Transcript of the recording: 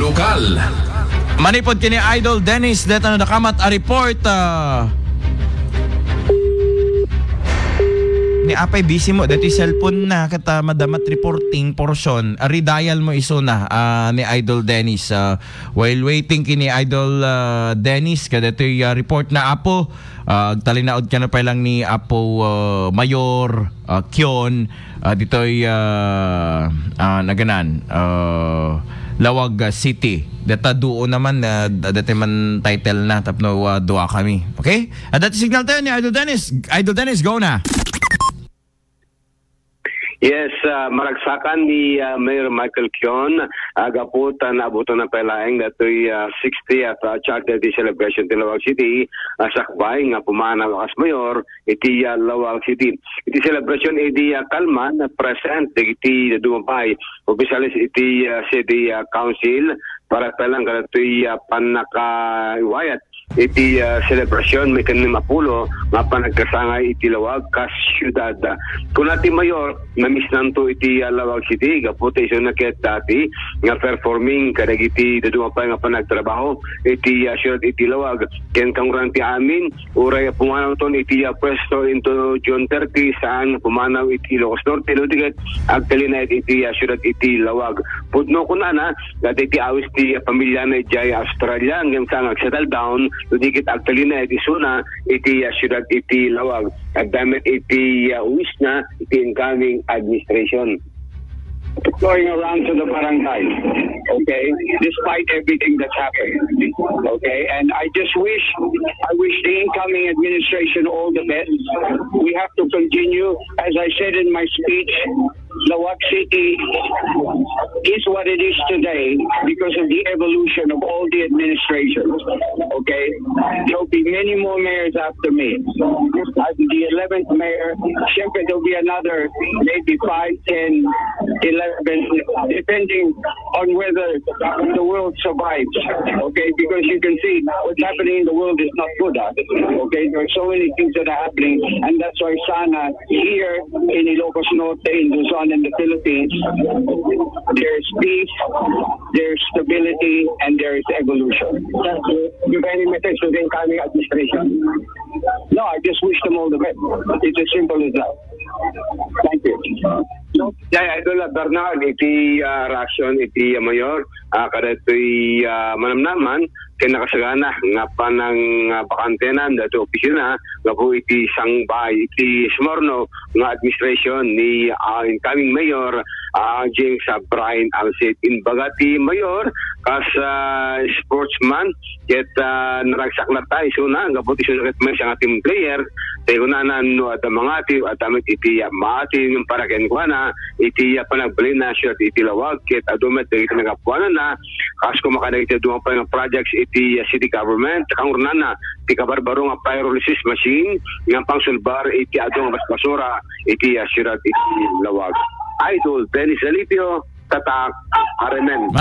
Lokal. Manipod kini Idol Dennis dito na nakamat a report ni apay busy mo dito cellphone na kata madamat reporting portion redial mo iso na ni Idol Dennis while waiting kini Idol Dennis kada to report na apo talinaod ka na pa lang ni Apo Mayor Kion dito'y naganan Lawag City. Data duo naman dati man title na tapno duwa kami. Okay? Dati signal tayo ni Idol Dennis. Idol Dennis, go na. Yes, maragsakan ni Mayor Michael Kion agapot naabutan na palaeng datoy 60th Charter Day celebration in Lawag City sakbay nga pumanaw as mayor iti Lawag City. Iti celebration iti kalman present iti dumapay opisyalis iti city council para pelang datoy panakaiwayat iti celebration may kanim apulo nga panagkasangay iti Lawag kas syudad. Kung natin mayor namis nanto iti Lawag City kaputi iso na ket dati nga performing kadag iti dadumapay nga panagtrabaho iti syudad iti Lawag ken kanguran ti amin uray pumanaw ton iti pwesto into June 30 saan pumanaw iti Ilocos Norte ludiget agtalinay iti syudad iti Lawag pudno kunana dati iti awis ti pamilya na iti Australia hanggang sa settle down ludiget agtalinay iti suna iti syudad iti Lawag agdamit iti uwis na iti incoming administration. Going around to the barangay, okay, despite everything that's happened, okay, and I wish the incoming administration all the best. We have to continue, as I said in my speech, Lawag City is what it is today because of the evolution of all the administrations, okay. There will be many more mayors after me. As the 11th mayor, siyempre there will be another maybe 5, 10, 11, depending on whether the world survives, okay? Because you can see what's happening in the world is not good, okay? There are so many things that are happening, and that's why sana here in Ilocos Norte, in Luzon, and the Philippines, there's peace, there's stability, and there is evolution. You have any message to the incoming administration? No, I just wish them all the best. It's as simple as that. Thank you. Yeah, Idol Bernard, iti reaction iti mayor kada ito'y manamnaman kaya nakasagana nga pa ng bakantenan dato opisina nga po iti sangbay iti Smorno nga administration ni incoming mayor James Brian Alcid inbagati mayor kas sportsman ket naragsak na tayo so na nga po iti sunaket may siyang team player tayo na no at mga ati at amit iti maati yung paraken ko na iti panagbali na siya iti Lawag ket adumet iti nagapuanan na kas ko makadag iti duwang pa ng projects iti city government kangurna na iti kabarbaro nga pyrolysis machine nga pangsulbar iti adong basura iti syudad iti Lawag. Idol Dennis Alipio, Tatak, Aremen.